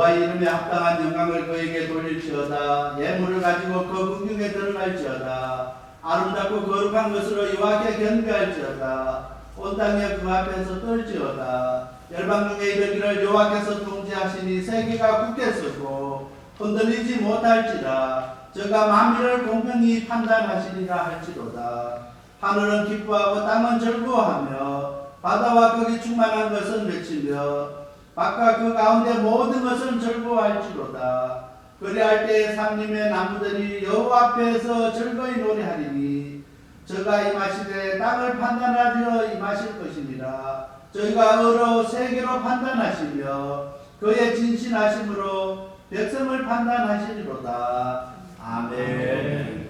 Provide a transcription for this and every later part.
여호와 이름에 합당한 영광을 그에게 돌릴지어다. 예물을 가지고 그 궁중에 들어갈지어다. 아름답고 거룩한 것으로 여호와께 경배할지어다. 온 땅에 그 앞에서 떨지어다. 열방 중에 이르기를 여호와께서 통치하시니 세계가 굳게 서고 흔들리지 못할지라. 저가 만민을 공평히 판단하시리라 할지로다. 하늘은 기뻐하고 땅은 즐거워하며 바다와 거기 충만한 것은 외치며 바깥 그 가운데 모든 것은 즐거워할지로다. 그리할 때에 산림의 나무들이 여호와 앞에서 즐거이 노래하리니 저가 임하시되 땅을 판단하려 임하실 것이니라. 저희가 의로 세계로 판단하시며 그의 진실하심으로 백성을 판단하시리로다. 아멘.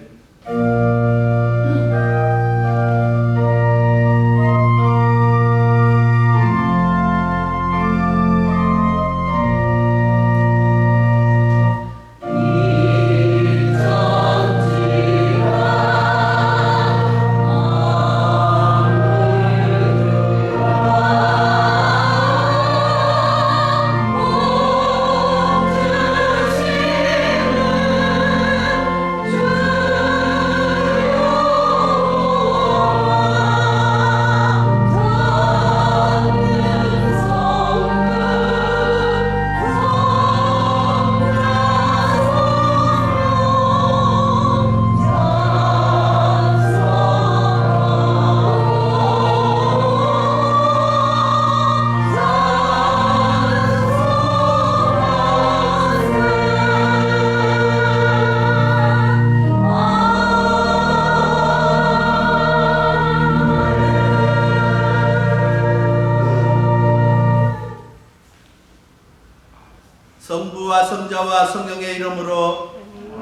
성부와 성자와 성령의 이름으로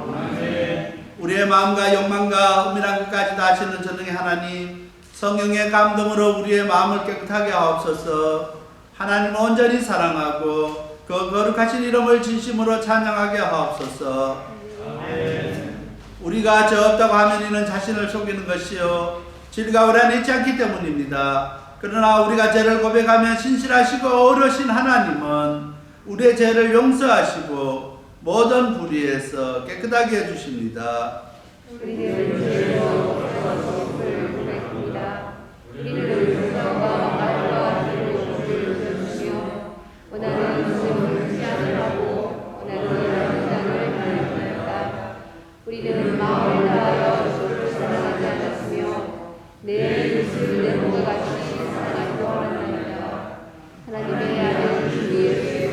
아멘. 우리의 마음과 욕망과 은밀한 것까지 다 아시는 전능의 하나님, 성령의 감동으로 우리의 마음을 깨끗하게 하옵소서. 하나님을 온전히 사랑하고 그 거룩하신 이름을 진심으로 찬양하게 하옵소서. 아멘. 우리가 저 없다고 하면 이는 자신을 속이는 것이요 진리가 우리 안에 있지 않기 때문입니다. 그러나 우리가 죄를 고백하면 신실하시고 어르신 하나님은 우리의 죄를 용서하시고 모든 불의에서 깨끗하게 해주십니다. 우리는 죄로 거듭을 고백합니다. 우리는 용서와 말과 죄로 죄를 주시며 원하는 것을 피하느라고 원하는 땅을 발견하였다. 우리는 마음을 다하여 주를 사랑하지 않았으며 내 이웃을 내 몸과 같이 사랑하기도 하였나이다. 하나님의 아들 주 예수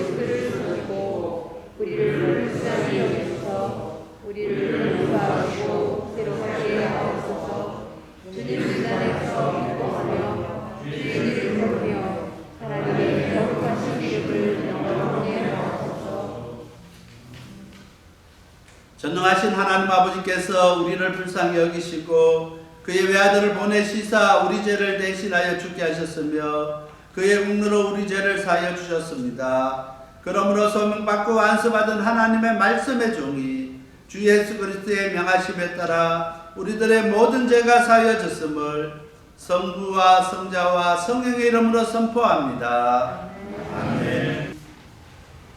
우리를 불쌍히 여기소서. 우리를 용서하시고 새롭게 하옵소서. 주님 안에서 기뻐하며 주님을 부르며 하나님의 거룩하신 이름을 영광하게 하옵소서. 전능하신 하나님 아버지께서 우리를 불쌍히 여기시고 그의 외아들을 보내시사 우리 죄를 대신하여 죽게 하셨으며 그의 국로로 우리 죄를 사하여 주셨습니다. 그러므로 소명받고 안수받은 하나님의 말씀의 종이 주 예수 그리스도의 명하심에 따라 우리들의 모든 죄가 사하여졌음을 성부와 성자와 성령의 이름으로 선포합니다. 아멘.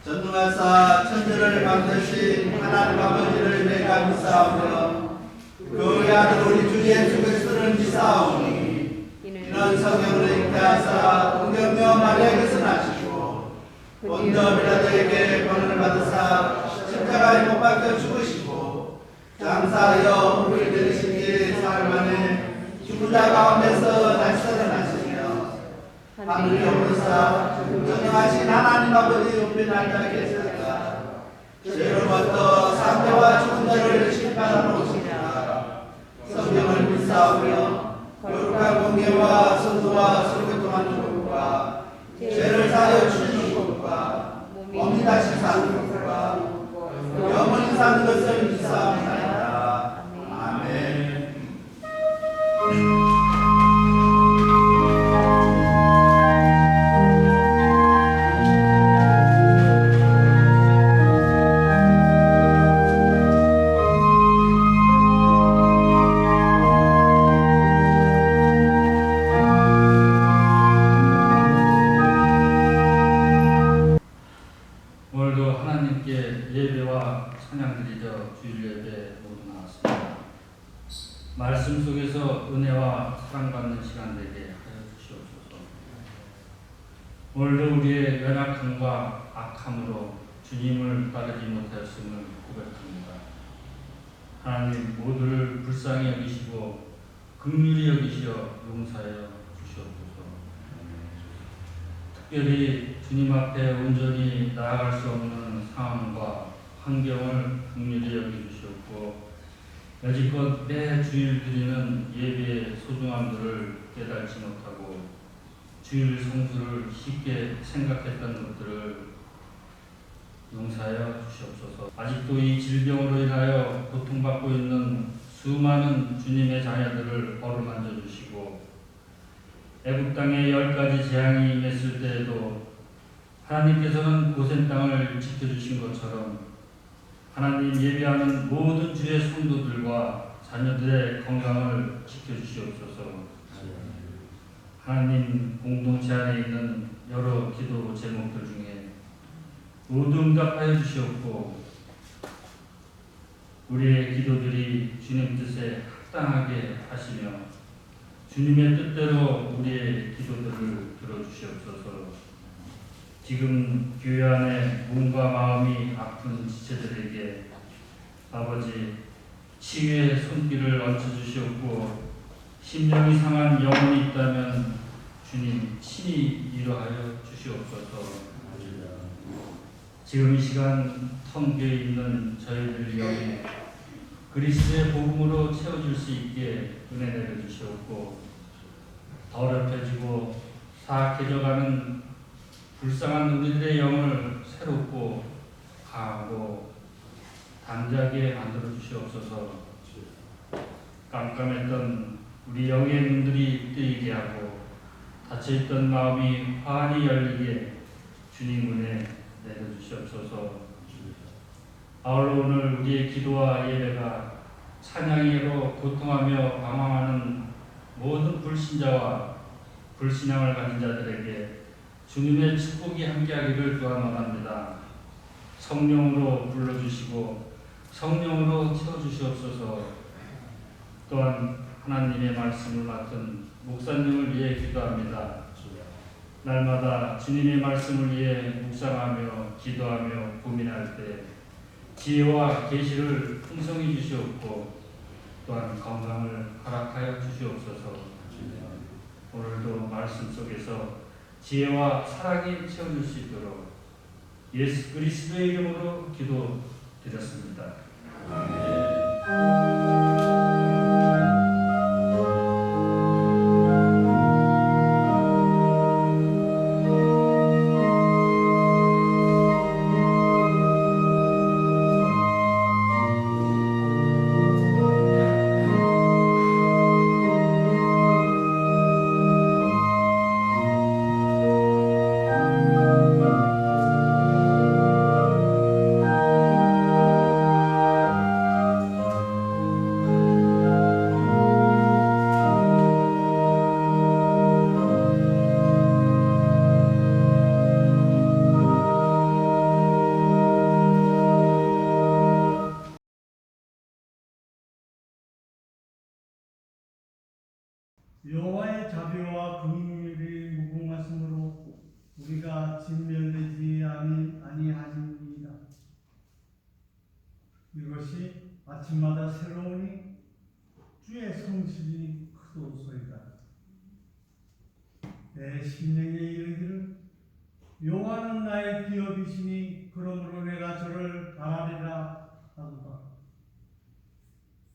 전능하사 천지를 만드신 하나님 아버지를 내가 믿사오며 그 아들 우리 주 예수 그리스도를 믿사오니 이는 성령으로 잉태하사 동경녀 마리아에게 선하시고 본저 빌라도에게 권한을 받으사 십자가에 못 박혀 죽으시고 장사하여 우리를 들으신 지 사흘 만에 죽은 자 가운데서 다시 살아나시며 하늘에 오르사 전능하신 하나님 아버지 우편에 앉아 계시다가 죄로부터 상대와 죽은 자를 심판하러 오시니라. 성령을 믿사오며 거룩한 공예와 성도와 설교통하는 것과 죄를 사하여 주시는 것과 몸이 다시 사는 것과 영원히 사는 것을 믿사옵나이다. 아멘. 하나님께 예배와 찬양 드리려 주일 예배 모두 나왔습니다. 말씀 속에서 은혜와 사랑받는 시간 되게 하여 주시옵소서. 오늘도 우리의 연약함과 악함으로 주님을 따르지 못하였음을 고백합니다. 하나님 모두를 불쌍히 여기시고 긍휼히 여기시어 용서하여 주시옵소서. 특별히 주님 앞에 온전히 나아갈 수 없는 상황과 환경을 긍휼히 여겨주시옵고 여지껏 매 주일 드리는 예배의 소중함들을 깨달지 못하고 주일 성수를 쉽게 생각했던 것들을 용서하여 주시옵소서. 아직도 이 질병으로 인하여 고통받고 있는 수많은 주님의 자녀들을 어루만져 주시고 애국 땅에 10가지 재앙이 임했을 때에도 하나님께서는 고센 땅을 지켜주신 것처럼 하나님 예배하는 모든 주의 성도들과 자녀들의 건강을 지켜주시옵소서. 하나님 공동체 안에 있는 여러 기도 제목들 중에 모두 응답하여 주시옵고 우리의 기도들이 주님 뜻에 합당하게 하시며 주님의 뜻대로 우리의 기도들을 들어주시옵소서. 지금 교회 안에 몸과 마음이 아픈 지체들에게 아버지 치유의 손길을 얹혀주시옵고 심령이 상한 영혼이 있다면 주님 친히 위로하여 주시옵소서. 지금 이 시간 텅비어 있는 저희들 영에 그리스도의 복음으로 채워줄 수 있게 은혜 내려주시옵고 더럽혀지고 사악해져가는 불쌍한 우리들의 영을 새롭고 강하고 담대하게 만들어 주시옵소서. 깜깜했던 우리 영의 눈들이 뜨이게 하고 닫혀있던 마음이 환히 열리게 주님 은혜 내려주시옵소서. 아울러 오늘 우리의 기도와 예배가 찬양으로 고통하며 방황하는 모든 불신자와 불신앙을 가진 자들에게 주님의 축복이 함께하기를 또한 원합니다. 성령으로 불러주시고 성령으로 채워주시옵소서. 또한 하나님의 말씀을 맡은 목사님을 위해 기도합니다. 날마다 주님의 말씀을 위해 묵상하며 기도하며 고민할 때 지혜와 계시를 풍성히 주시옵고 또한 건강을 허락하여 주시옵소서. 오늘도 말씀 속에서 지혜와 사랑이 채워줄 수 있도록 예수 그리스도의 이름으로 기도드렸습니다. 여호와의 자비와 긍휼이 무궁하심으로 우리가 진멸되지 아니하니이다. 이것이 아침마다 새로우니 주의 성실이 크도소이다. 내 심령에 이르기를 여호와는 나의 기업이시니 그러므로 내가 저를 바라리라 하도다.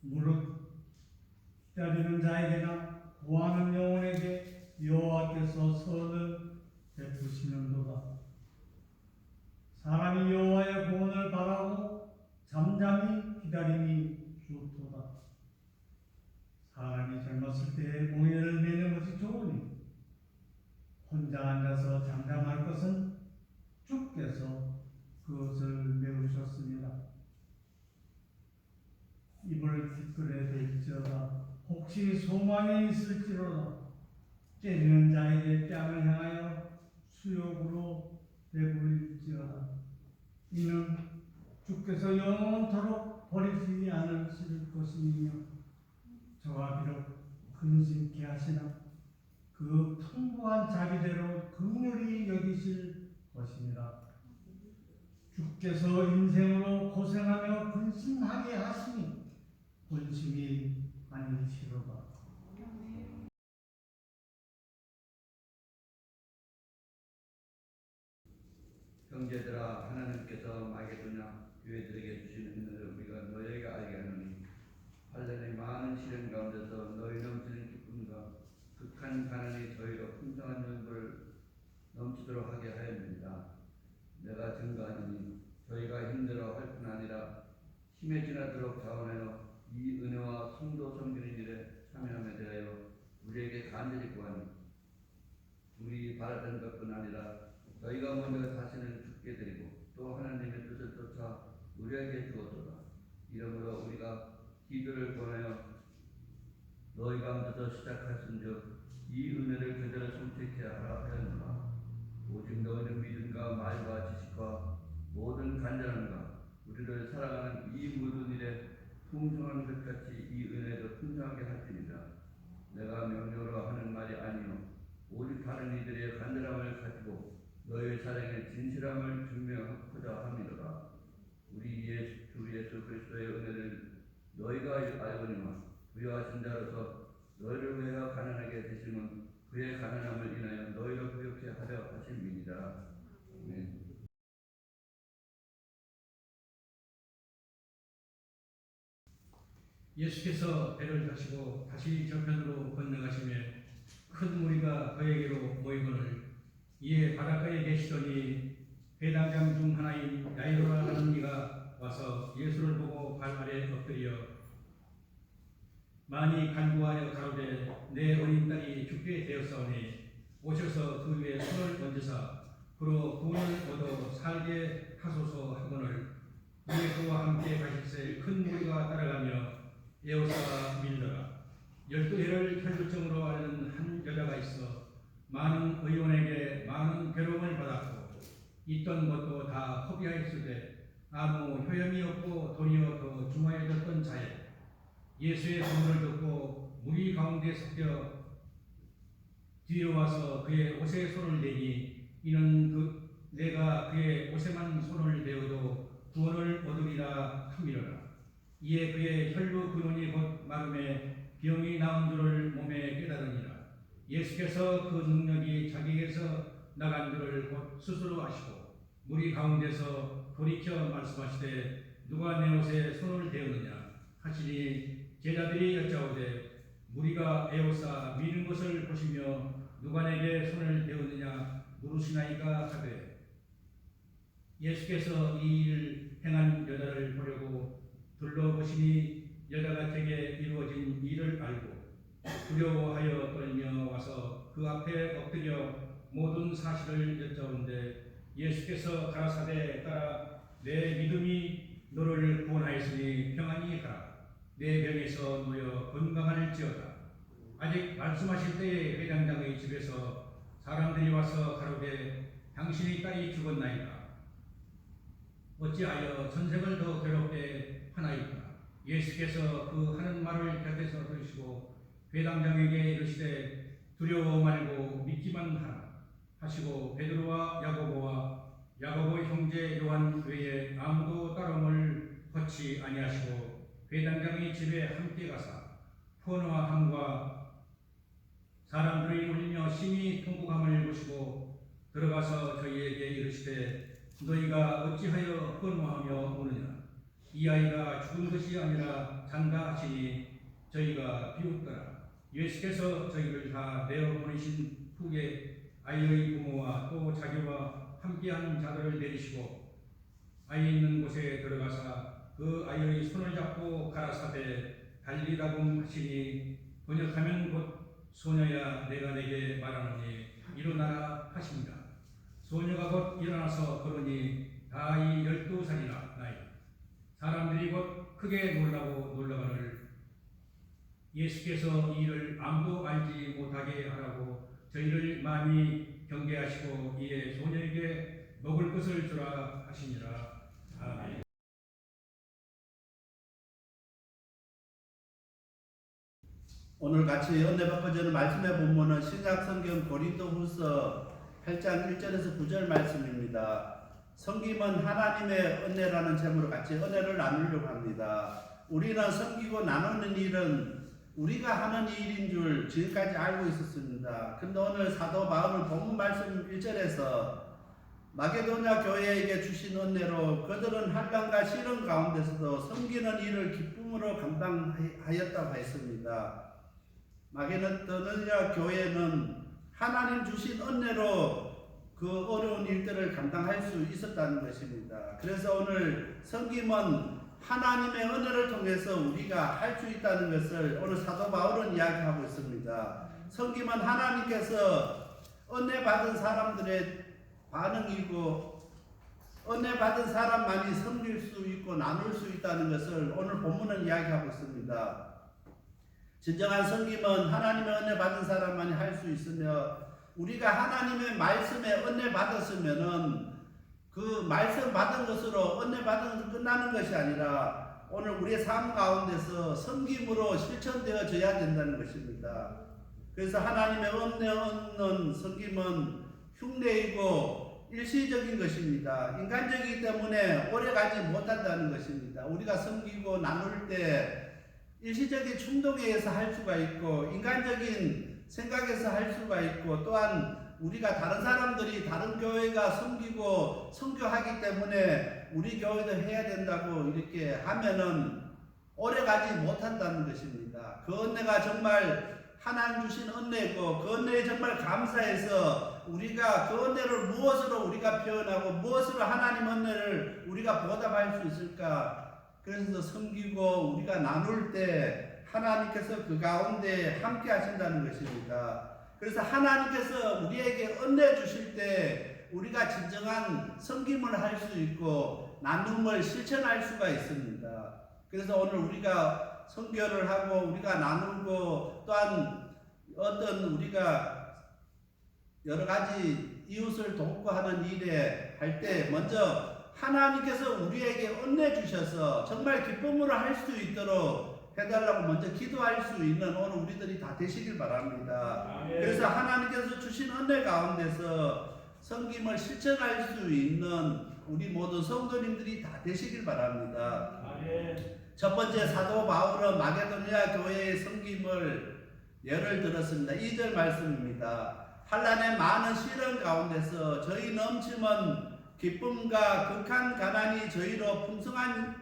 무릇 기다리는 자에게나 구하는 영혼에게 여호와께서 선을 베푸시는도다. 사람이 여호와의 구원을 바라고 잠잠히 기다리니 좋도다. 사람이 젊었을 때에 몽에를 매는 것이 좋으니 혼자 앉아서 잠잠할 것은 주께서 그것을 메우셨습니다. 입을 뒷걸에 댈지어다. 혹시 소망이 있을지로다. 때리는 자에게 뺨을 향하여 수욕으로 배부릴지어다. 이는 주께서 영원토록 버리지 않으실 것이며 저와 비록 근심케 하시나 그 풍부한 자비대로 긍휼히 여기실 것입니다. 주께서 인생으로 고생하며 근심하게 하시니 근심이 아니시로다. 형제들아, 하나님께서 마게도냐 교회들에게 주신 은혜를 우리가 너희에게 알게 하노니 환난의 많은 시련 가운데서 너희 넘치는 기쁨과 극한 가난이 저희로 풍성한 연보를 넘치도록 하게 하였느니라. 내가 증거하노니 저희가 힘들어 할 뿐 아니라 힘에 지나도록 자원하여 이 은혜와 성도 섬기는 일에 참여함에 대하여 우리에게 간절히 구하니 우리 바라던 것뿐 아니라 저희가 먼저 자신을 죽게 드리고 또 하나님의 뜻을 쫓아 우리에게 주었도다. 이러므로 우리가 기도를 권하여 너희 가운데서 시작하신즉 이 은혜를 그대로 성취케 하라 하였노라. 오직 너희는 믿음과 말과 지식과 모든 간절함과 우리를 살아가는 이 모든 일에 풍성한 것같이 이 은혜도 풍성하게 할지니라. 내가 명령으로 하는 말이 아니요 오직 다른 이들의 간절함을 가지고 너희 사랑의 진실함을 증명하고자 함이로라. 우리 주 예수 그리스도의 은혜를 너희가 알거니와 부여하신 자로서 너희를 위하여 가난하게 되심은 그의 가난함을 인하여 너희를 부욕케 하려 하심이니라. 아멘. 예수께서 배를 타시고 다시 저편으로 건너가시매 큰 무리가 그에게로 모이거늘 이에 바닷가에 계시더니 회당장 중 하나인 야이로라 하는 이가 와서 예수를 보고 발 아래 엎드려 많이 간구하여 가로되 내 어린 딸이 죽게 되었사오니 오셔서 그 위에 손을 얹으사 그로 구원을 얻어 살게 하소서 하거늘 이에 그와 함께 가실새 큰 무리가 따라가며 에워싸 밀더라. 12해를 혈루증으로 앓는 한 여자가 있어 많은 의원에게 많은 괴로움을 받았고 있던 것도 다 허비하였으되 아무 효염이 없고 도리어 더 중하여졌던 자에 예수의 소문을 듣고 무리 가운데 섞여 뒤로 와서 그의 옷에 손을 대니 이는 내가 그의 옷에만 손을 대어도 구원을 얻으리라 함이로라. 이에 그의 혈루 근원이 곧 마름에 병이 나은 줄을 몸에 깨달으니라. 예수께서 그 능력이 자기에게서 나간 줄을 곧 스스로 아시고 무리 가운데서 돌이켜 말씀하시되 누가 내 옷에 손을 대었느냐 하시니 제자들이 여짜오되 무리가 에워싸 미는 것을 보시며 누가 내게 손을 대었느냐 물으시나이까 하되 예수께서 이 일을 행한 여자를 보려고 둘러보시니 여자가 제게 이루어진 일을 알고 두려워하여 떨며 와서 그 앞에 엎드려 모든 사실을 여짜오는데 예수께서 가라사대 따라 내 믿음이 너를 구원하였으니 평안히 가라. 내 병에서 놓여 건강할지어다. 아직 말씀하실 때에 회장장의 집에서 사람들이 와서 가로되 당신의 딸이 죽었나이다. 어찌하여 전생을 더 괴롭게 하나이까. 예수께서 그 하는 말을 곁에서 들으시고 회당장에게 이르시되 두려워 말고 믿기만 하라 하시고 베드로와 야고보 형제 요한 외에 아무도 따름을 거치 아니하시고 회당장의 집에 함께 가사 포노함과 사람들이 울며 심히 통곡함을 보시고 들어가서 저희에게 이르시되 너희가 어찌하여 헌모하며 우느냐. 이 아이가 죽은 것이 아니라 잔다 하시니 저희가 비웃더라. 예수께서 저희를 다 내어 보내신 후에 아이의 부모와 또 자기와 함께하는 자들을 내리시고 아이 있는 곳에 들어가사 그 아이의 손을 잡고 가라사대 달리라고 하시니 번역하면 곧 소녀야 내가 내게 말하노니 일어나라 하십니다. 소녀가 곧 일어나서 걸으니 나이 12살이나 나이. 사람들이 곧 크게 놀라거늘 예수께서 이 일을 아무도 알지 못하게 하라고 저희를 많이 경계하시고 이에 소녀에게 먹을 것을 주라 하시니라. 오늘 같이 은혜 받고자는 말씀의 본문은 신약성경 고린도후서 8장 1절에서 9절 말씀입니다. 섬김은 하나님의 은혜라는 제목으로 같이 은혜를 나누려고 합니다. 우리는 섬기고 나누는 일은 우리가 하는 일인 줄 지금까지 알고 있었습니다. 근데 오늘 사도 바울은 본문 말씀 1절에서 마게도냐 교회에게 주신 은혜로 그들은 환난과 시련 가운데서도 섬기는 일을 기쁨으로 감당하였다고 했습니다. 마게도냐 교회는 하나님 주신 은혜로 그 어려운 일들을 감당할 수 있었다는 것입니다. 그래서 오늘 섬김은 하나님의 은혜를 통해서 우리가 할 수 있다는 것을 오늘 사도 바울은 이야기하고 있습니다. 섬김은 하나님께서 은혜 받은 사람들의 반응이고 은혜 받은 사람만이 섬길 수 있고 나눌 수 있다는 것을 오늘 본문은 이야기하고 있습니다. 진정한 섬김은 하나님의 은혜 받은 사람만이 할 수 있으며 우리가 하나님의 말씀에 은혜 받았으면은 그 말씀 받은 것으로 은혜 받은 것으로 끝나는 것이 아니라 오늘 우리의 삶 가운데서 섬김으로 실천되어져야 된다는 것입니다. 그래서 하나님의 은혜 얻는 섬김은 흉내이고 일시적인 것입니다. 인간적이기 때문에 오래가지 못한다는 것입니다. 우리가 섬기고 나눌 때 일시적인 충동에 의해서 할 수가 있고 인간적인 생각에서 할 수가 있고 또한 우리가 다른 사람들이 다른 교회가 섬기고 선교하기 때문에 우리 교회도 해야 된다고 이렇게 하면은 오래가지 못한다는 것입니다. 그 은혜가 정말 하나님 주신 은혜고 그 은혜에 정말 감사해서 우리가 그 은혜를 무엇으로 우리가 표현하고 무엇으로 하나님 은혜를 우리가 보답할 수 있을까? 그래서 섬기고 우리가 나눌 때 하나님께서 그 가운데 함께 하신다는 것입니다. 그래서 하나님께서 우리에게 은혜 주실 때 우리가 진정한 섬김을 할 수 있고 나눔을 실천할 수가 있습니다. 그래서 오늘 우리가 선교를 하고 우리가 나누고 또한 어떤 우리가 여러 가지 이웃을 돕고 하는 일에 할 때 먼저 하나님께서 우리에게 은혜 주셔서 정말 기쁨으로 할 수 있도록 해달라고 먼저 기도할 수 있는 오늘 우리들이 다 되시길 바랍니다. 그래서 하나님께서 주신 은혜 가운데서 섬김을 실천할 수 있는 우리 모든 성도님들이 다 되시길 바랍니다. 첫 번째 사도 바울은 마게도냐 교회의 섬김을 예를 들었습니다. 2절 말씀입니다. 환난의 많은 시련 가운데서 저희 넘치는 기쁨과 극한 가난이 저희로 풍성한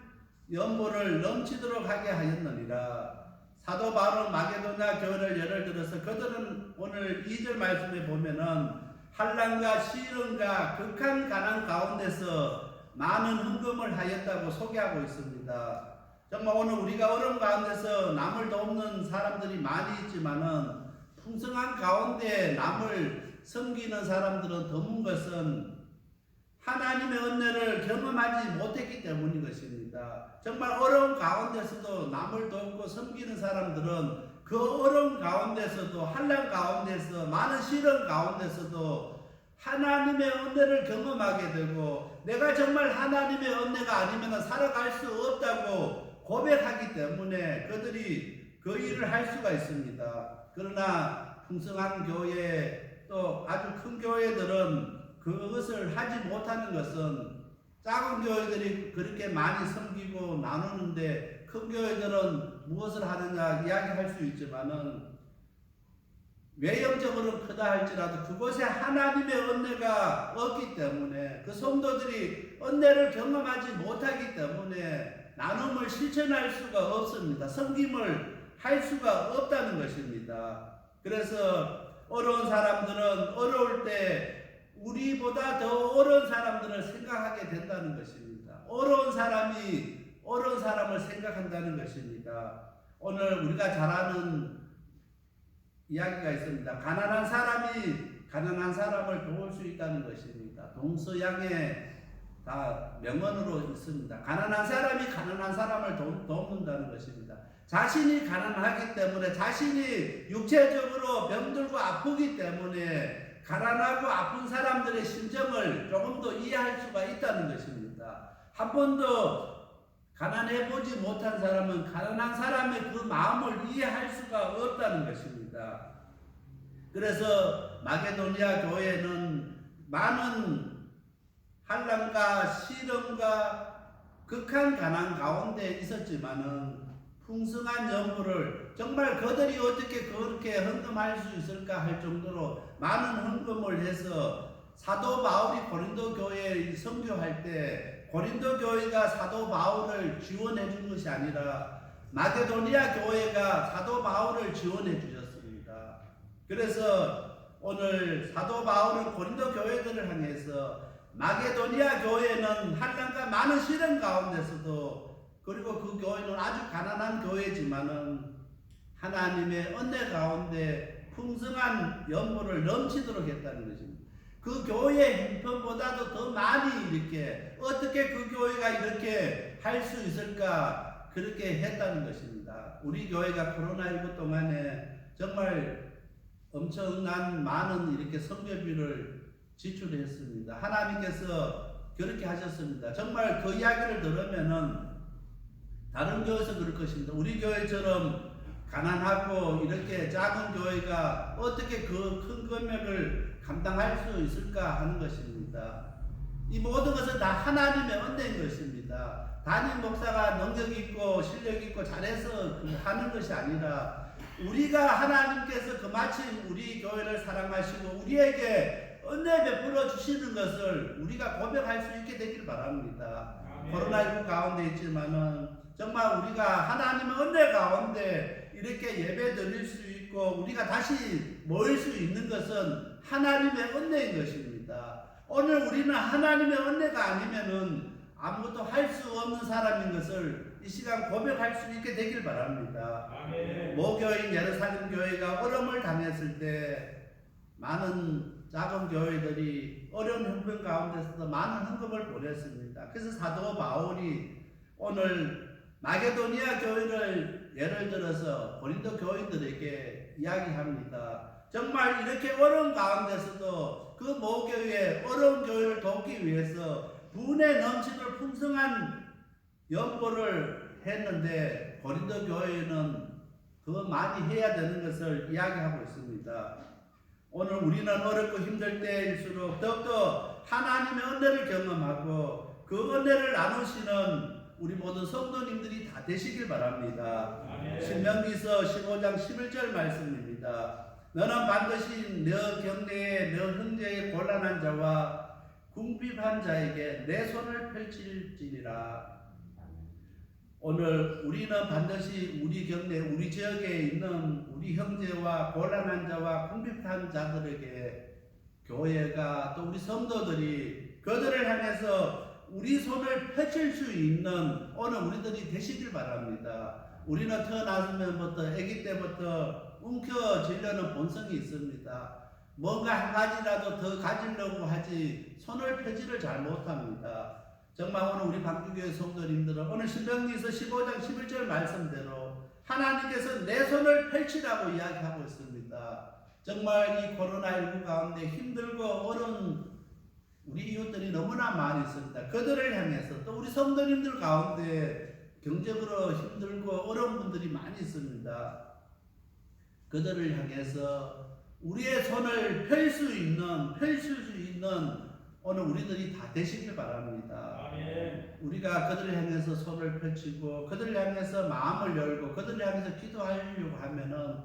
연보를 넘치도록 하게 하였느니라. 사도 바울은 마게도냐 교회를 예를 들어서 그들은 오늘 2절 말씀에 보면은 환난과 시련과 극한 가난 가운데서 많은 헌금을 하였다고 소개하고 있습니다. 정말 오늘 우리가 어려운 가운데서 남을 돕는 사람들이 많이 있지만은 풍성한 가운데 남을 섬기는 사람들은 드문 것은 하나님의 은혜를 경험하지 못했기 때문인 것입니다. 정말 어려운 가운데서도 남을 돕고 섬기는 사람들은 그 어려운 가운데서도 환난 가운데서 많은 시련 가운데서도 하나님의 은혜를 경험하게 되고 내가 정말 하나님의 은혜가 아니면 살아갈 수 없다고 고백하기 때문에 그들이 그 일을 할 수가 있습니다. 그러나 풍성한 교회 또 아주 큰 교회들은 그것을 하지 못하는 것은 작은 교회들이 그렇게 많이 섬기고 나누는데 큰 교회들은 무엇을 하느냐 이야기할 수 있지만은 외형적으로 크다 할지라도 그곳에 하나님의 은혜가 없기 때문에 그 성도들이 은혜를 경험하지 못하기 때문에 나눔을 실천할 수가 없습니다. 섬김을 할 수가 없다는 것입니다. 그래서 어려운 사람들은 어려울 때 우리보다 더 어려운 사람들을 생각하게 된다는 것입니다. 어려운 사람을 생각한다는 것입니다. 오늘 우리가 잘 아는 이야기가 있습니다. 가난한 사람이 가난한 사람을 도울 수 있다는 것입니다. 동서양에 다 명언으로 있습니다. 가난한 사람이 가난한 사람을 돕는다는 것입니다. 자신이 가난하기 때문에 자신이 육체적으로 병들고 아프기 때문에 가난하고 아픈 사람들의 심정을 조금 더 이해할 수가 있다는 것입니다. 한 번도 가난해 보지 못한 사람은 가난한 사람의 그 마음을 이해할 수가 없다는 것입니다. 그래서 마게도니아 교회는 많은 환난과 시련과 극한 가난 가운데 있었지만은 풍성한 연물을 정말 그들이 어떻게 그렇게 헌금할 수 있을까 할 정도로 많은 헌금을 해서 사도 바울이 고린도 교회에 선교할 때 고린도 교회가 사도 바울을 지원해 준 것이 아니라 마게도니아 교회가 사도 바울을 지원해 주셨습니다. 그래서 오늘 사도 바울은 고린도 교회들을 향해서 마게도니아 교회는 환난과 많은 시련 가운데서도 그리고 그 교회는 아주 가난한 교회지만은 하나님의 은혜 가운데 풍성한 연물을 넘치도록 했다는 것입니다. 그 교회의 형편보다도 더 많이 이렇게 어떻게 그 교회가 이렇게 할 수 있을까 그렇게 했다는 것입니다. 우리 교회가 코로나19 동안에 정말 엄청난 많은 이렇게 선교비를 지출했습니다. 하나님께서 그렇게 하셨습니다. 정말 그 이야기를 들으면은 다른 교회에서 그럴 것입니다. 우리 교회처럼 가난하고 이렇게 작은 교회가 어떻게 그 큰 금액을 감당할 수 있을까 하는 것입니다. 이 모든 것은 다 하나님의 은혜인 것입니다. 담임 목사가 능력 있고 실력 있고 잘해서 하는 것이 아니라 우리가 하나님께서 그마침 우리 교회를 사랑하시고 우리에게 은혜 베풀어 주시는 것을 우리가 고백할 수 있게 되길 바랍니다. 코로나19 가운데 있지만은 정말 우리가 하나님의 은혜 가운데 이렇게 예배 드릴 수 있고 우리가 다시 모일 수 있는 것은 하나님의 은혜인 것입니다. 오늘 우리는 하나님의 은혜가 아니면은 아무것도 할 수 없는 사람인 것을 이 시간 고백할 수 있게 되길 바랍니다. 모교인 예루살렘 교회가 어려움을 당했을 때 많은 작은 교회들이 어려운 형편 가운데서도 많은 헌금을 보냈습니다. 그래서 사도 바울이 오늘 마게도니아 교회를 예를 들어서 고린도 교인들에게 이야기합니다. 정말 이렇게 어려운 가운데서도 그 모교회 어려운 교회를 돕기 위해서 분에 넘치는 풍성한 연보를 했는데 고린도 교회는 더 많이 해야 되는 것을 이야기하고 있습니다. 오늘 우리는 어렵고 힘들 때일수록 더욱더 하나님의 은혜를 경험하고 그 은혜를 나누시는 우리 모든 성도님들이 다 되시길 바랍니다. 신명기서 15장 11절 말씀입니다. 너는 반드시 너 경내에 너 형제의 곤란한 자와 궁핍한 자에게 내 손을 펼칠지니라. 오늘 우리는 반드시 우리 경내 우리 지역에 있는 우리 형제와 곤란한 자와 궁핍한 자들에게 교회가 또 우리 성도들이 그들을 향해서 우리 손을 펼칠 수 있는 오늘 우리들이 되시길 바랍니다. 우리는 태어나면부터 아기 때부터 움켜쥐려는 본성이 있습니다. 뭔가 한 가지라도 더 가지려고 하지 손을 펴지를 잘 못합니다. 정말 오늘 우리 방주교회 성도님들은 오늘 신명기서 15장 11절 말씀대로 하나님께서 내 손을 펼치라고 이야기하고 있습니다. 정말 이 코로나19 가운데 힘들고 어려운 우리 이웃들이 너무나 많이 있습니다. 그들을 향해서 또 우리 성도님들 가운데 경제적으로 힘들고 어려운 분들이 많이 있습니다. 그들을 향해서 우리의 손을 펼 수 있는 오늘 우리들이 다 되시길 바랍니다. 우리가 그들을 향해서 손을 펼치고 그들을 향해서 마음을 열고 그들을 향해서 기도하려고 하면은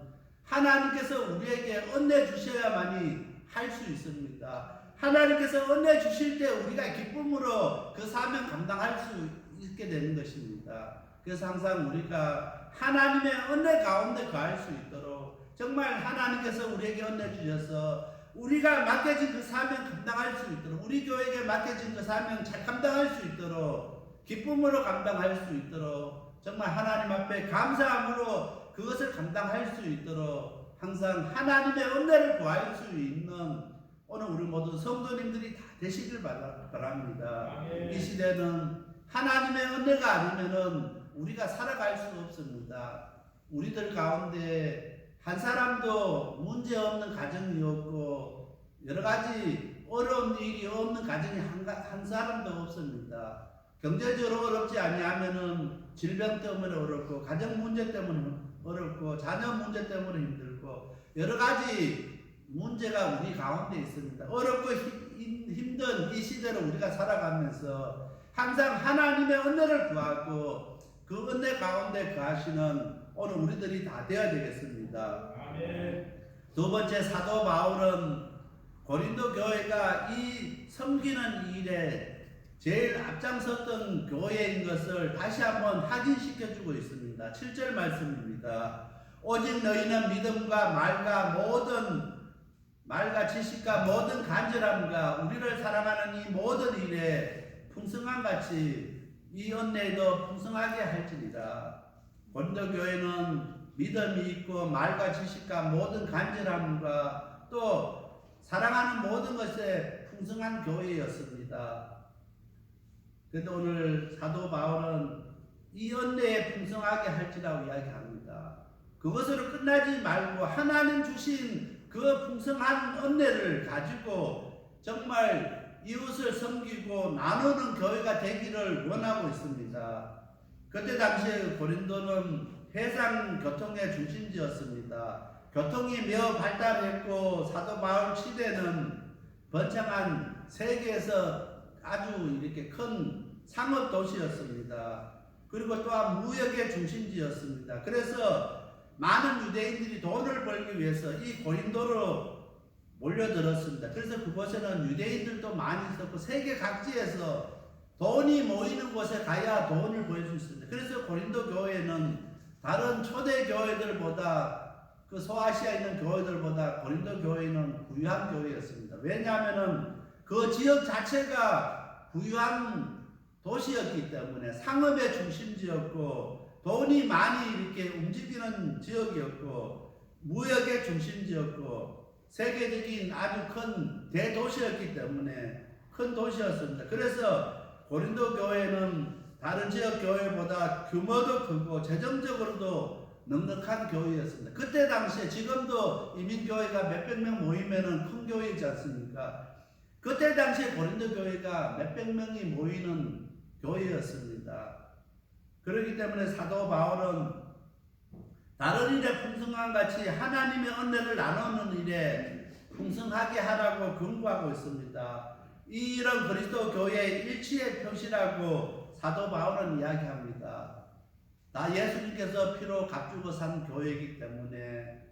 하나님께서 우리에게 은혜 주셔야만이 할 수 있습니다. 하나님께서 은혜 주실 때 우리가 기쁨으로 그 사명 감당할 수 있게 되는 것입니다. 그래서 항상 우리가 하나님의 은혜 가운데 거할 수 있도록 정말 하나님께서 우리에게 은혜 주셔서 우리가 맡겨진 그 사명 감당할 수 있도록 우리 교회에게 맡겨진 그 사명 잘 감당할 수 있도록 기쁨으로 감당할 수 있도록 정말 하나님 앞에 감사함으로 그것을 감당할 수 있도록 항상 하나님의 은혜를 구할 수 있는 오늘 우리 모든 성도님들이 다 되시길 바랍니다. 이 시대는 하나님의 은혜가 아니면은 우리가 살아갈 수 없습니다. 우리들 가운데 한 사람도 문제 없는 가정이 없고 여러 가지 어려운 일이 없는 가정이 한 사람도 없습니다. 경제적으로 어렵지 아니하면은 질병 때문에 어렵고 가정 문제 때문에 어렵고 자녀 문제 때문에 힘들고 여러 가지 문제가 우리 가운데 있습니다. 어렵고 힘든 이 시대를 우리가 살아가면서 항상 하나님의 은혜를 구하고 그 은혜 가운데 거하시는 오늘 우리들이 다 되어야 되겠습니다. 아멘. 두 번째, 사도 바울은 고린도 교회가 이 섬기는 일에 제일 앞장섰던 교회인 것을 다시 한번 확인시켜주고 있습니다. 7절 말씀입니다. 오직 너희는 믿음과 말과 지식과 모든 간절함과 우리를 사랑하는 이 모든 일에 풍성함같이 이 은혜도 풍성하게 할지니라. 고린도 교회는 믿음이 있고 말과 지식과 모든 간절함과 또 사랑하는 모든 것에 풍성한 교회였습니다. 그런데 오늘 사도 바울은 이 은혜에 풍성하게 할지라고 이야기합니다. 그것으로 끝나지 말고 하나님 주신 그 풍성한 은혜를 가지고 정말 이웃을 섬기고 나누는 교회가 되기를 원하고 있습니다. 그때 당시에 고린도는 해상 교통의 중심지였습니다. 교통이 매우 발달했고 사도 바울 시대는 번창한 세계에서 아주 이렇게 큰 상업 도시였습니다. 그리고 또한 무역의 중심지였습니다. 그래서 많은 유대인들이 돈을 벌기 위해서 이 고린도로 몰려들었습니다. 그래서 그곳에는 유대인들도 많이 있었고 세계 각지에서 돈이 모이는 곳에 가야 돈을 벌 수 있습니다. 그래서 고린도 교회는 다른 초대 교회들보다 그 소아시아에 있는 교회들보다 고린도 교회는 부유한 교회였습니다. 왜냐하면은 그 지역 자체가 부유한 도시였기 때문에 상업의 중심지였고 돈이 많이 이렇게 움직이는 지역이었고 무역의 중심지였고 세계적인 아주 큰 대도시였기 때문에 큰 도시였습니다. 그래서 고린도 교회는 다른 지역 교회보다 규모도 크고 재정적으로도 넉넉한 교회였습니다. 그때 당시에 지금도 이민교회가 몇백 명 모이면은 큰 교회이지 않습니까? 그때 당시에 고린도 교회가 몇백 명이 모이는 교회였습니다. 그렇기 때문에 사도 바울은 다른 일에 풍성한 같이 하나님의 은혜를 나누는 일에 풍성하게 하라고 권고하고 있습니다. 이런 그리스도 교회의 일치의 표시라고 사도 바울은 이야기합니다. 다 예수님께서 피로 값주고 산 교회이기 때문에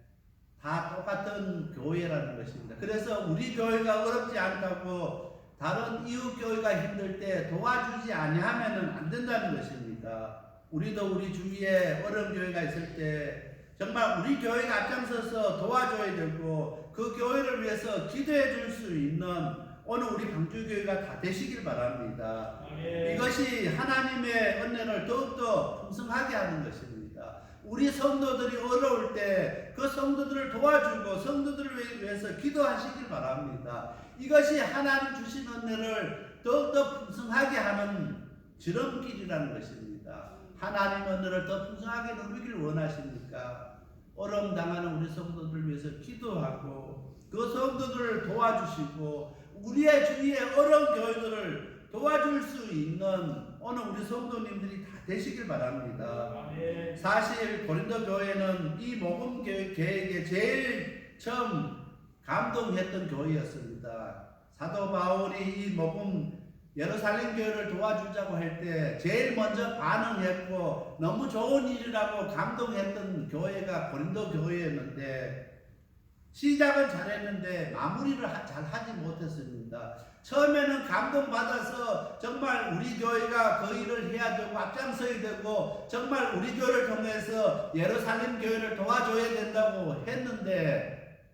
다 똑같은 교회라는 것입니다. 그래서 우리 교회가 어렵지 않다고 다른 이웃 교회가 힘들 때 도와주지 아니하면은 안 된다는 것입니다. 우리도 우리 주위에 어려운 교회가 있을 때 정말 우리 교회가 앞장서서 도와줘야 되고 그 교회를 위해서 기도해 줄 수 있는 오늘 우리 방주교회가 다 되시길 바랍니다. 아멘. 이것이 하나님의 은혜를 더욱더 풍성하게 하는 것입니다. 우리 성도들이 어려울 때 그 성도들을 도와주고 성도들을 위해서 기도하시길 바랍니다. 이것이 하나님 주신 은혜를 더욱더 풍성하게 하는 지름길이라는 것입니다. 하나님 은혜를 더 풍성하게 누리길 원하십니까? 어려움 당하는 우리 성도들을 위해서 기도하고 그 성도들을 도와주시고 우리의 주위에 어려운 교회들을 도와줄 수 있는 오늘 우리 성도님들이 다 되시길 바랍니다. 아멘. 사실 고린도 교회는 이 복음 계획에 제일 처음 감동했던 교회였습니다. 사도 바울이 이 복음 예루살렘 교회를 도와주자고 할 때 제일 먼저 반응했고 너무 좋은 일이라고 감동했던 교회가 고린도 교회였는데 시작은 잘했는데 마무리를 잘 하지 못했습니다. 처음에는 감동받아서 정말 우리 교회가 그 일을 해야 되고 앞장서야 되고 정말 우리 교회를 통해서 예루살렘 교회를 도와줘야 된다고 했는데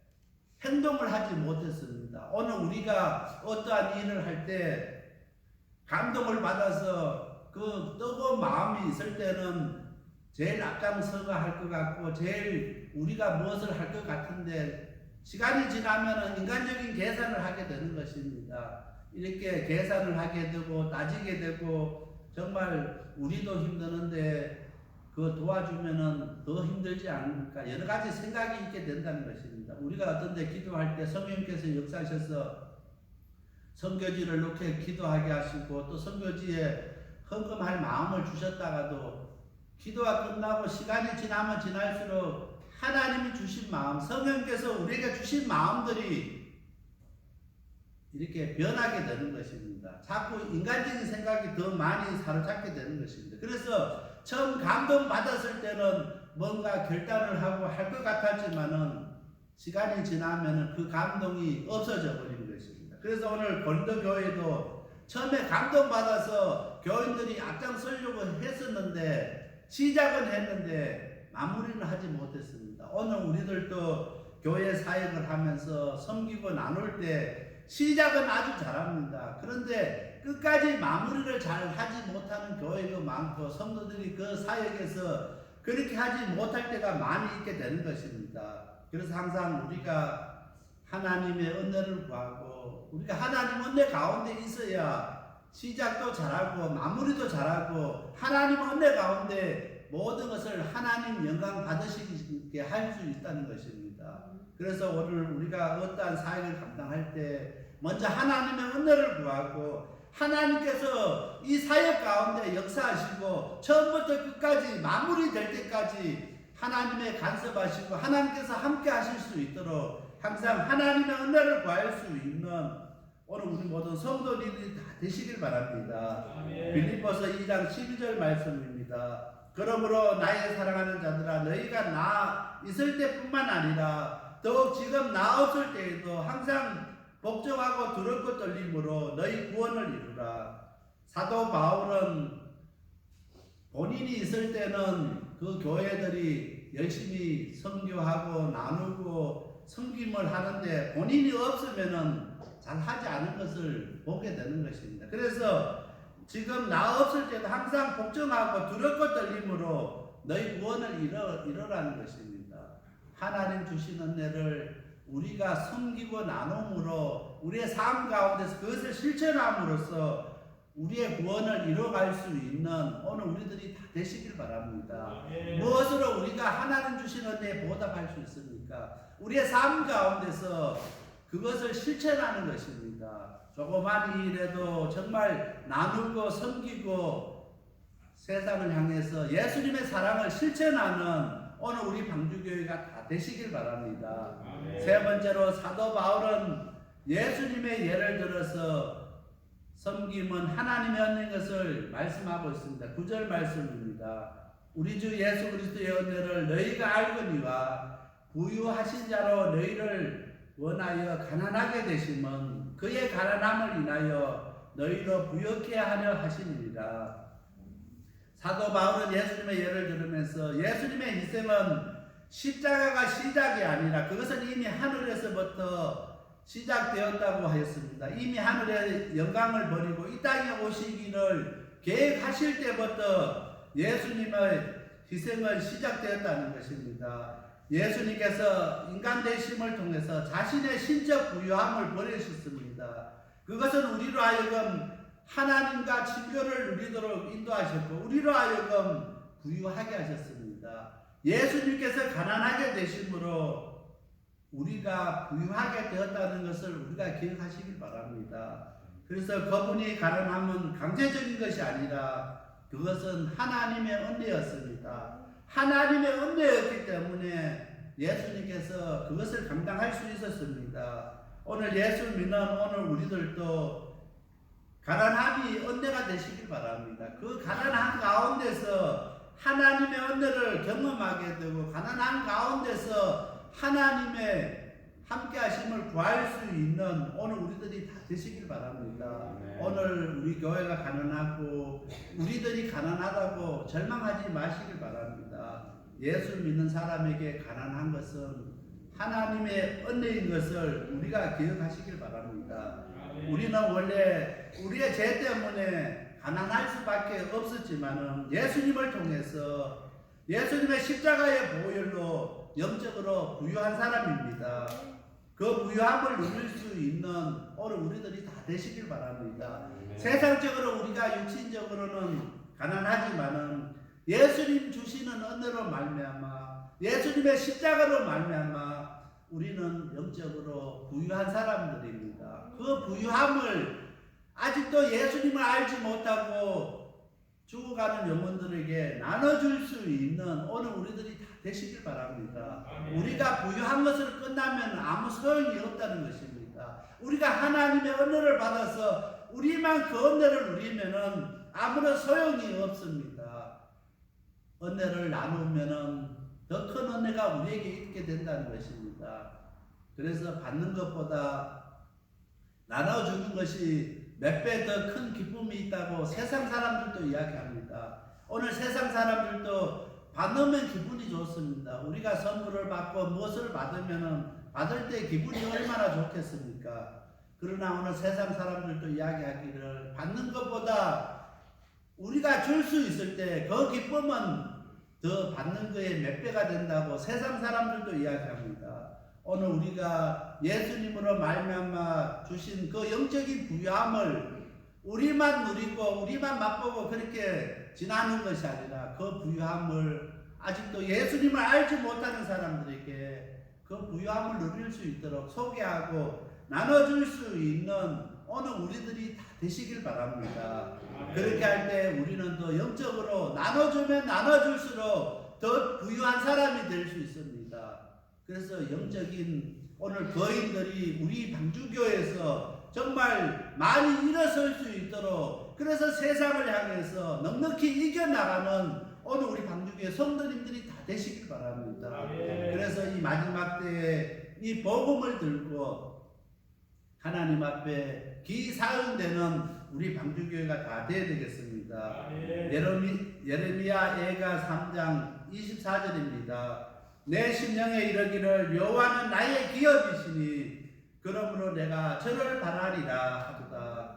행동을 하지 못했습니다. 오늘 우리가 어떠한 일을 할 때 감동을 받아서 그 뜨거운 마음이 있을 때는 제일 앞장서가 할 것 같고 제일 우리가 무엇을 할 것 같은데 시간이 지나면 인간적인 계산을 하게 되는 것입니다. 이렇게 계산을 하게 되고 따지게 되고 정말 우리도 힘드는데 그 도와주면은 더 힘들지 않을까 여러 가지 생각이 있게 된다는 것입니다. 우리가 어떤 데 기도할 때 성령께서 역사하셔서 선교지를 놓게 기도하게 하시고 또 선교지에 헌금할 마음을 주셨다가도 기도가 끝나고 시간이 지나면 지날수록 하나님이 주신 마음, 성령께서 우리에게 주신 마음들이 이렇게 변하게 되는 것입니다. 자꾸 인간적인 생각이 더 많이 사로잡게 되는 것입니다. 그래서 처음 감동 받았을 때는 뭔가 결단을 하고 할 것 같았지만은 시간이 지나면 그 감동이 없어져 버리는 것입니다. 그래서 오늘 고린도 교회도 처음에 감동 받아서 교인들이 앞장서려고 했었는데 시작은 했는데 마무리는 하지 못했습니다. 오늘 우리들도 교회 사역을 하면서 섬기고 나눌 때 시작은 아주 잘합니다. 그런데 끝까지 마무리를 잘 하지 못하는 교회가 많고 성도들이 그 사역에서 그렇게 하지 못할 때가 많이 있게 되는 것입니다. 그래서 항상 우리가 하나님의 은혜를 구하고 우리가 하나님 은혜 가운데 있어야 시작도 잘하고 마무리도 잘하고 하나님 은혜 가운데 모든 것을 하나님 영광 받으시게 할 수 있다는 것입니다. 그래서 오늘 우리가 어떠한 사역을 감당할 때 먼저 하나님의 은혜를 구하고 하나님께서 이 사역 가운데 역사하시고 처음부터 끝까지 마무리될 때까지 하나님의 간섭하시고 하나님께서 함께 하실 수 있도록 항상 하나님의 은혜를 구할 수 있는 오늘 우리 모든 성도들이 다 되시길 바랍니다. 빌립보서 2장 12절 말씀입니다. 그러므로 나의 사랑하는 자들아 너희가 나 있을 때뿐만 아니라 더욱 지금 나 없을 때에도 항상 복종하고 두렵고 떨림으로 너희 구원을 이루라. 사도 바울은 본인이 있을 때는 그 교회들이 열심히 선교하고 나누고 섬김을 하는데 본인이 없으면은 잘 하지 않은 것을 보게 되는 것입니다. 그래서 지금 나 없을 때도 항상 복종하고 두렵고 떨림으로 너희 구원을 이루라는 것입니다. 하나님 주신 은혜를 우리가 섬기고 나눔으로 우리의 삶 가운데서 그것을 실천함으로써 우리의 구원을 이뤄갈 수 있는 오늘 우리들이 다 되시길 바랍니다. 무엇으로 우리가 하나님 주신 은혜에 보답할 수 있습니까? 우리의 삶 가운데서 그것을 실천하는 것입니다. 조그만 일에도 정말 나누고 섬기고 세상을 향해서 예수님의 사랑을 실천하는 오늘 우리 방주교회가 다 되시길 바랍니다. 세 번째로 사도 바울은 예수님의 예를 들어서 섬김은 하나님의 은혜인 것을 말씀하고 있습니다. 9절 말씀입니다. 우리 주 예수 그리스도의 은혜를 너희가 알거니와 부유하신 자로 너희를 원하여 가난하게 되심은 그의 가난함을 인하여 너희로 부유케 하려 하심이니라. 사도 바울은 예수님의 예를 들으면서 예수님의 희생은 십자가가 시작이 아니라 그것은 이미 하늘에서부터 시작되었다고 하였습니다. 이미 하늘의 영광을 버리고 이 땅에 오시기를 계획하실 때부터 예수님의 희생은 시작되었다는 것입니다. 예수님께서 인간 되심을 통해서 자신의 신적 부유함을 버리셨습니다. 그것은 우리로 하여금 하나님과 친교를 누리도록 인도하셨고 우리로 하여금 부유하게 하셨습니다. 예수님께서 가난하게 되심으로 우리가 부유하게 되었다는 것을 우리가 기억하시길 바랍니다. 그래서 그분이 가난함은 강제적인 것이 아니라 그것은 하나님의 은혜였습니다. 하나님의 은혜였기 때문에 예수님께서 그것을 감당할 수 있었습니다. 오늘 예수 믿는 오늘 우리들도 가난함이 은혜가 되시길 바랍니다. 그 가난한 가운데서 하나님의 은혜를 경험하게 되고 가난한 가운데서 하나님의 함께 하심을 구할 수 있는 오늘 우리들이 다 되시길 바랍니다. 오늘 우리 교회가 가난하고 우리들이 가난하다고 절망하지 마시길 바랍니다. 예수 믿는 사람에게 가난한 것은 하나님의 은혜인 것을 우리가 기억하시길 바랍니다. 우리는 원래 우리의 죄 때문에 가난할 수밖에 없었지만은 예수님을 통해서 예수님의 십자가의 보혈로 영적으로 부유한 사람입니다. 그 부유함을 누릴 수 있는 오늘 우리들이 다 되시길 바랍니다. 세상적으로 우리가 육신적으로는 가난하지만은 예수님 주시는 은혜로 말미암아 예수님의 십자가로 말미암아 우리는 영적으로 부유한 사람들입니다. 그 부유함을 아직도 예수님을 알지 못하고 죽어가는 영혼들에게 나눠줄 수 있는 오늘 우리들이 다 되시길 바랍니다. 우리가 부유한 것을 끝나면 아무 소용이 없다는 것입니다. 우리가 하나님의 은혜를 받아서 우리만 그 은혜를 누리면은 아무런 소용이 없습니다. 은혜를 나누면은 더 큰 은혜가 우리에게 있게 된다는 것입니다. 그래서 받는 것보다 나눠주는 것이 몇 배 더 큰 기쁨이 있다고 세상 사람들도 이야기합니다. 오늘 세상 사람들도 받으면 기분이 좋습니다. 우리가 선물을 받고 무엇을 받으면 받을 때 기분이 얼마나 좋겠습니까? 그러나 오늘 세상 사람들도 이야기하기를 받는 것보다 우리가 줄 수 있을 때 그 기쁨은 더 받는 거에 몇 배가 된다고 세상 사람들도 이야기합니다. 오늘 우리가 예수님으로 말미암아 주신 그 영적인 부유함을 우리만 누리고 우리만 맛보고 그렇게 지나는 것이 아니라 그 부유함을 아직도 예수님을 알지 못하는 사람들에게 그 부유함을 누릴 수 있도록 소개하고 나눠줄 수 있는 오늘 우리들이 다 되시길 바랍니다. 그렇게 할 때 우리는 더 영적으로 나눠주면 나눠줄수록 더 부유한 사람이 될 수 있습니다. 그래서 영적인 오늘 거인들이 우리 방주교에서 정말 많이 일어설 수 있도록 그래서 세상을 향해서 넉넉히 이겨나가는 오늘 우리 방주교의 성도님들이 다 되시길 바랍니다. 그래서 이 마지막 때에 이 복음을 들고 하나님 앞에 기사응되는 우리 방주교회가 다 되어야 되겠습니다. 예레미야 예가 3장 24절입니다. 내 심령에 이르기를 여호와는 나의 기업이시니 그러므로 내가 저를 바라리라 하도다.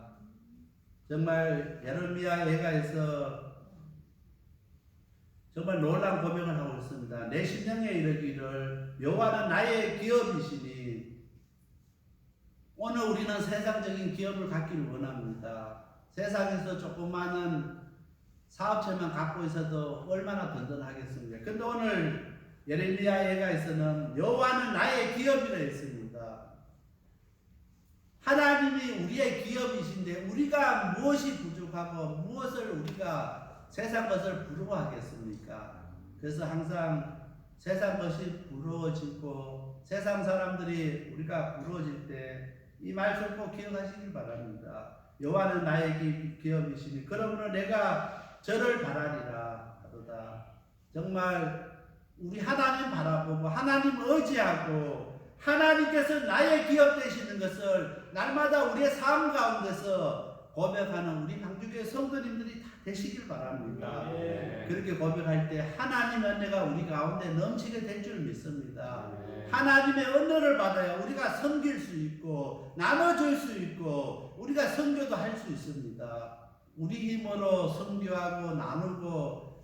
정말 예레미야 예가에서 정말 놀라운 고백을 하고 있습니다. 내 심령에 이르기를 여호와는 나의 기업이시니 오늘 우리는 세상적인 기업을 갖기를 원합니다. 세상에서 조그마한 사업체만 갖고 있어도 얼마나 든든하겠습니까? 근데 오늘 예레미야 예가에서는 여호와는 나의 기업이라 했습니다. 하나님이 우리의 기업이신데 우리가 무엇이 부족하고 무엇을 우리가 세상 것을 부러워하겠습니까? 그래서 항상 세상 것이 부러워지고 세상 사람들이 우리가 부러워질 때 이 말씀 꼭 기억하시길 바랍니다. 여호와는 나의 기업이시니 그러므로 내가 저를 바라리라 하도다. 정말 우리 하나님 바라보고 하나님 의지하고 하나님께서 나의 기업 되시는 것을 날마다 우리의 삶 가운데서 고백하는 우리 방주교회 성도님들이 다 되시길 바랍니다. 그렇게 고백할 때 하나님의 은혜가 우리 가운데 넘치게 될 줄 믿습니다. 하나님의 은혜를 받아야 우리가 섬길 수 있고 나눠줄 수 있고 우리가 선교도 할 수 있습니다. 우리 힘으로 선교하고 나누고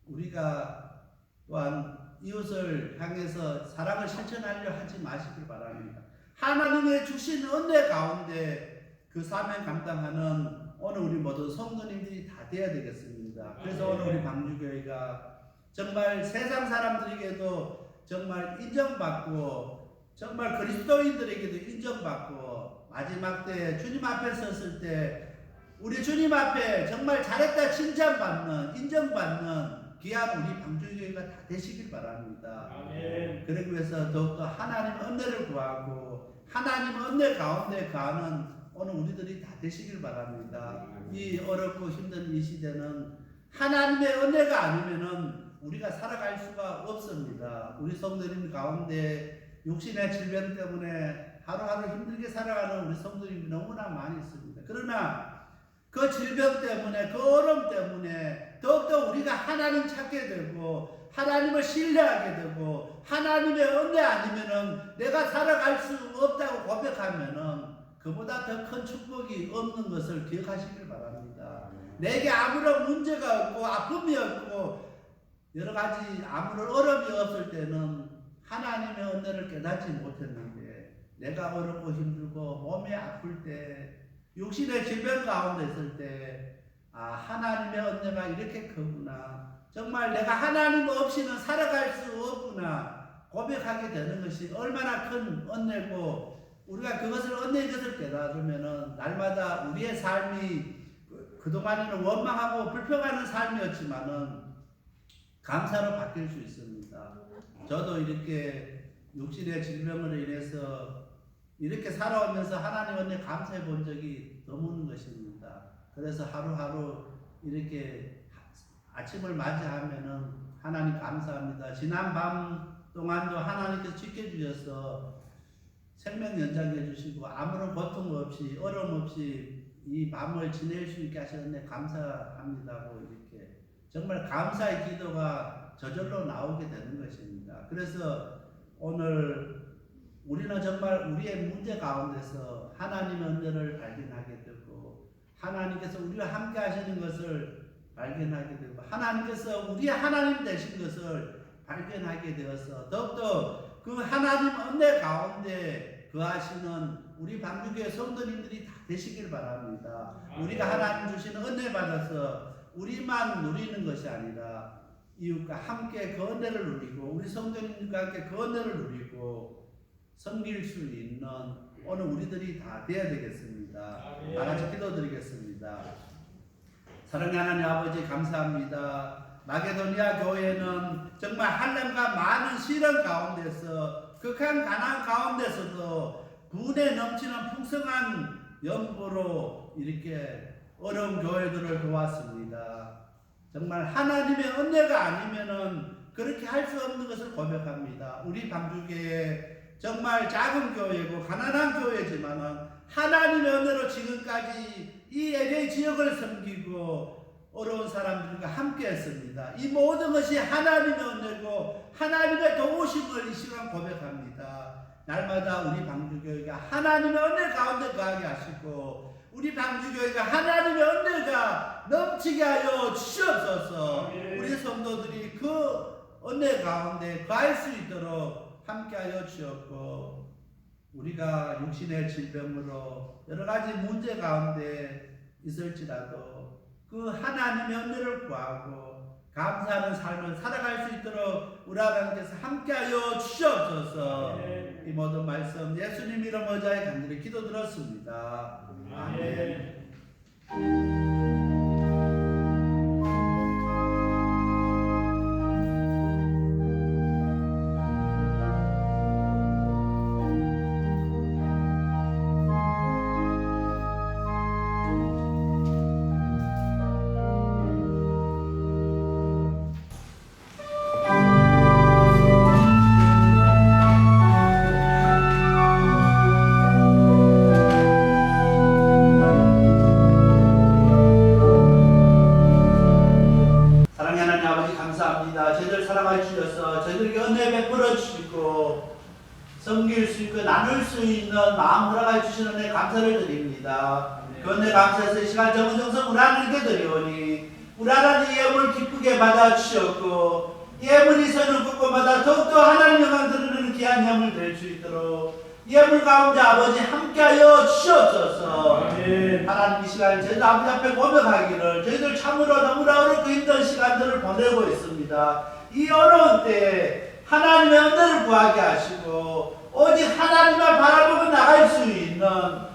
우리가 또한 이웃을 향해서 사랑을 실천하려 하지 마시길 바랍니다. 하나님의 주신 은혜 가운데 그 사명 감당하는 오늘 우리 모든 성도님들이 다 되어야 되겠습니다. 그래서 오늘 우리 방주교회가 정말 세상 사람들에게도 정말 인정받고 정말 그리스도인들에게도 인정받고 마지막 때 주님 앞에 섰을 때 우리 주님 앞에 정말 잘했다 칭찬받는 인정받는 귀한 우리 방주교회가 다 되시길 바랍니다. 그러기 위해서 더욱더 하나님의 은혜를 구하고 하나님의 은혜 가운데 가는 오늘 우리들이 다 되시길 바랍니다. 이 어렵고 힘든 이 시대는 하나님의 은혜가 아니면은 우리가 살아갈 수가 없습니다. 우리 성도님 가운데 육신의 질병 때문에 하루하루 힘들게 살아가는 우리 성도님이 너무나 많이 있습니다. 그러나 그 질병 때문에 그 어려움 때문에 더욱더 우리가 하나님 찾게 되고 하나님을 신뢰하게 되고 하나님의 은혜 아니면은 내가 살아갈 수 없다고 고백하면은 그보다 더 큰 축복이 없는 것을 기억하시길 바랍니다. 내게 아무런 문제가 없고 아픔이 없고 여러 가지 아무런 어려움이 없을 때는 하나님의 은혜를 깨닫지 못했는데 내가 어렵고 힘들고 몸이 아플 때 육신의 질병 가운데 있을 때 하나님의 은혜가 이렇게 크구나 정말 내가 하나님 없이는 살아갈 수 없구나 고백하게 되는 것이 얼마나 큰 은혜고 우리가 그것을 은혜인 것을 깨달으면은 날마다 우리의 삶이 그동안에는 원망하고 불평하는 삶이었지만은 감사로 바뀔 수 있습니다. 저도 이렇게 육신의 질병으로 인해서 이렇게 살아오면서 하나님 은혜 감사해 본 적이 드문 것입니다. 그래서 하루하루 이렇게 아침을 맞이하면은 하나님 감사합니다. 지난 밤 동안도 하나님께서 지켜주셔서 생명 연장해 주시고 아무런 고통 없이 어려움 없이 이 밤을 지낼 수 있게 하셨는데 감사합니다고 이렇게 정말 감사의 기도가 저절로 나오게 되는 것입니다. 그래서 오늘 우리는 정말 우리의 문제 가운데서 하나님의 은혜를 발견하게 되고 하나님께서 우리와 함께 하시는 것을 발견하게 되고 하나님께서 우리의 하나님 되신 것을 발견하게 되어서 더욱더 그 하나님 은혜 가운데 거하시는 우리 방주교회 성도님들이 다 되시길 바랍니다. 우리가 하나님 주시는 은혜 받아서 우리만 누리는 것이 아니라 이웃과 함께 그 은혜를 누리고 우리 성도님과 함께 그 은혜를 누리고 섬길 수 있는 오늘 우리들이 다 되어야 되겠습니다. 다 같이 기도드리겠습니다. 사랑하는 하나님 아버지 감사합니다. 마게도니아 교회는 정말 한량과 많은 시련 가운데서 극한 가난 가운데서도 분에 넘치는 풍성한 연보로 이렇게 어려운 교회들을 도왔습니다. 정말 하나님의 은혜가 아니면은 그렇게 할 수 없는 것을 고백합니다. 우리 방주교회 정말 작은 교회고 가난한 교회지만은 하나님의 은혜로 지금까지 이 LA 지역을 섬기고 어려운 사람들과 함께 했습니다. 이 모든 것이 하나님의 은혜고 하나님의 도우심을 이 시간 고백합니다. 날마다 우리 방주교회가 하나님의 은혜 가운데 거하게 하시고 우리 방주교회가 하나님의 은혜가 넘치게 하여 주시옵소서. 우리 성도들이 그 은혜 가운데 거할 수 있도록 함께 하여 주옵고 우리가 육신의 질병으로 여러 가지 문제 가운데 있을지라도 그 하나님의 은혜를 구하고 감사하는 삶을 살아갈 수 있도록 우리 하나님께서 함께하여 주시옵소서. 이 모든 말씀 예수님 이름 의지하여 간절히 기도드렸습니다. 아멘. 저희들 사랑해 주셔서 저희들에게 은혜 베풀어 주시고 섬길 수 있고 나눌 수 있는 마음 허락해 주시는 은혜 감사를 드립니다. 그 은혜 감사해서 이 시간 정성성 우리 하나님께 드리오니 우리 하나님 예물을 기쁘게 받아 주셨고 예물이 서는 곳곳마다 더욱더 하나님 영광 드리는 귀한 예물 될 수 있도록 예물 가운데 아버지 함께하여 주시옵소서. 하나님 이 시간 저희들 아버지 앞에 고백하기를 저희들 참으로 너무나 어렵고 힘든 시간들을 보내고 있습니다. 이 어려운 때에 하나님의 은혜를 구하게 하시고 오직 하나님만 바라보고 나갈 수 있는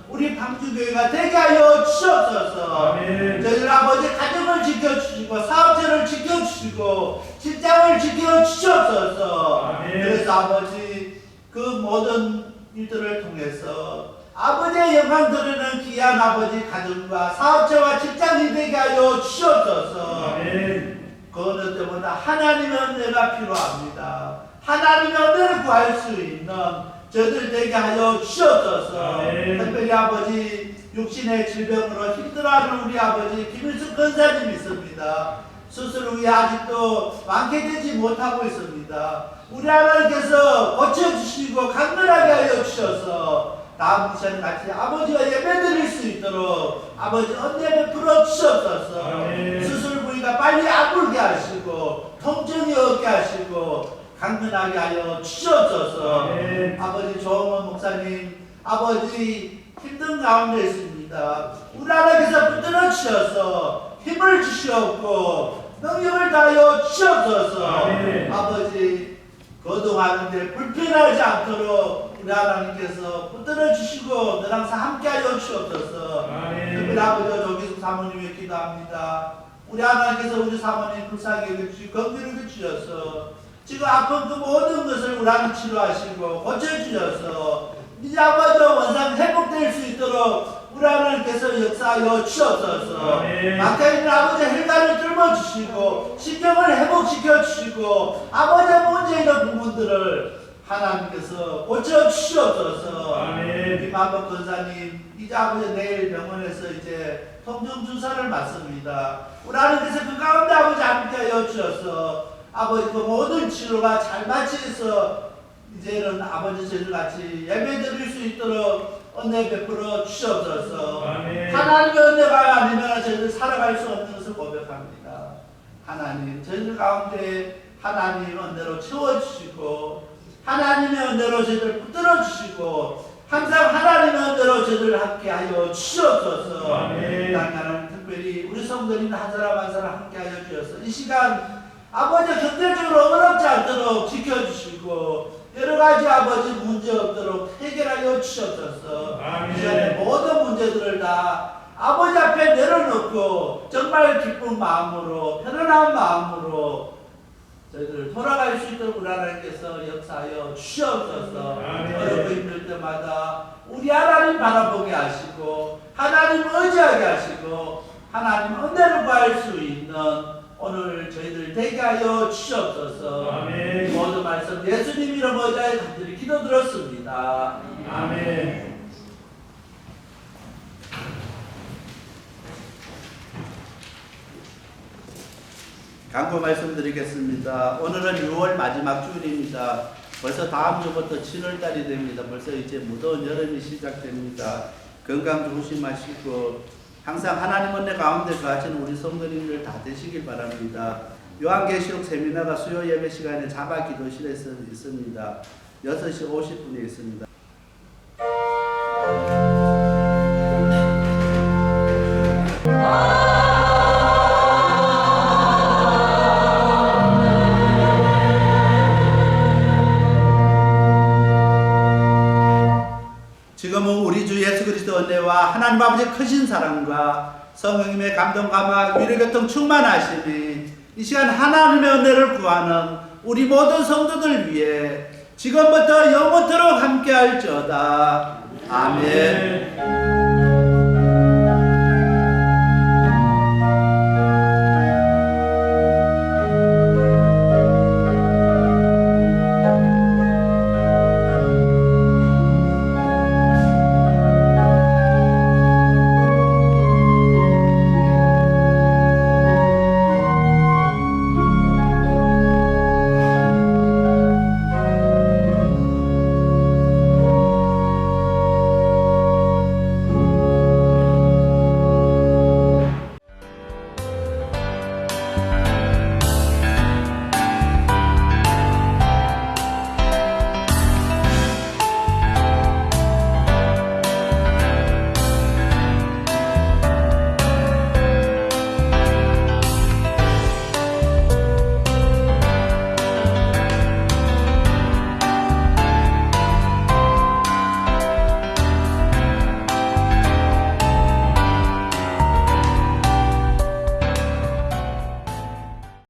우리 방주교회가 되게 하여 주시옵소서. 저희들 아버지 가정을 지켜주시고 사업체를 지켜주시고 직장을 지켜주시옵소서. 그래서 아버지 그 모든 일들을 통해서 아버지의 영광 드리는 귀한 아버지 가정과 사업체와 직장이 되게 하여 주시옵소서. 그 어느 때보다 하나님의 은혜가 필요합니다. 하나님의 은혜를 구할 수 있는 저들 되게 하여 주시옵소서. 특별히 아버지 육신의 질병으로 힘들어하는 우리 아버지 김일숙 권사님 있습니다. 수술 후에 아직도 완쾌되지 못하고 있습니다. 우리 하나님께서 고쳐주시고 강건하게 하여 주셔서 다음 시간 같이 아버지와 예배드릴 수 있도록 아버지 은혜 베풀어 주시옵소서. 수술 부위가 빨리 아물게 하시고 통증이 없게 하시고 강건하게 하여 주시옵소서. 아버지 조홍원 목사님 아버지 힘든 가운데 있습니다. 우리 하나님께서 붙들어 주셔서 힘을 주시옵고 능력을 다하여 주시옵소서. 아버지 거동하는데 불편하지 않도록 우리 하나님께서 붙들어 주시고 늘 항상 함께하여 주옵소서. 특별히 아버지 조기숙 사모님의 기도합니다. 우리 하나님께서 우리 사모님 불쌍히 여겨주시고 건강을 주셔서 지금 아픈 그 모든 것을 우리 하나님 치료하시고 고쳐주셔서 이제 아버지 원상 회복될 수 있도록 우리 하나님께서 역사하여 주옵소서. 막혀있는 아버지 혈관을 뚫어주시고 신경을 회복시켜 주시고 아버지 문제 있는 부분들을 하나님께서 고쳐주시옵소서. 김한복 권사님 이제 아버지 내일 병원에서 이제 통증 주사를 맞습니다. 우리 하나님께서 그 가운데 아버지 함께하여 주셔서 아버지 그 모든 치료가 잘 마치해서 이제는 아버지 저희들같이 예배 드릴 수 있도록 은혜 베풀어 주시옵소서. 하나님의 은혜가 아니면 저희들 살아갈 수 없는 것을 고백합니다. 하나님 저희들 가운데 하나님의 은혜로 채워주시고 하나님의 은혜로 저희들 붙들어 주시고 항상 하나님의 은혜로 저희들 함께하여 주시옵소서. 하나님 특별히 우리 성도님 한 사람 한 사람 함께하여 주셔서 이 시간 아버지 경제적으로 어렵지 않도록 지켜주시고 여러가지 아버지 문제 없도록 해결하여 주셔서 이 시간에 모든 문제들을 다 아버지 앞에 내려놓고 정말 기쁜 마음으로 편안한 마음으로 저희들 돌아갈 수 있도록 우리 하나님께서 역사하여 주시옵소서. 어렵고 힘들 때마다 우리 하나님 바라보게 하시고 하나님 의지하게 하시고 하나님 은혜를 구할 수 있는 오늘 저희들 되게 하여 주시옵소서. 모든 말씀 예수님 이름 의지하여 간절히 기도드렸습니다. 아멘. 강구 말씀드리겠습니다. 오늘은 6월 마지막 주일입니다. 벌써 다음 주부터 7월달이 됩니다. 벌써 이제 무더운 여름이 시작됩니다. 건강 조심하시고 항상 하나님 은혜 가운데 거하시는 우리 성도님들 다 되시길 바랍니다. 요한계시록 세미나가 수요 예배 시간에 자바 기도실에서 있습니다. 6시 50분에 있습니다. 지금은 우리 주 예수 그리스도 은혜와 하나님 아버지의 크신 사랑과 성령님의 감동 감화 위로 교통 충만하심이 이 시간 하나님의 은혜를 구하는 우리 모든 성도들 위해 지금부터 영원토록 함께할지어다. 아멘.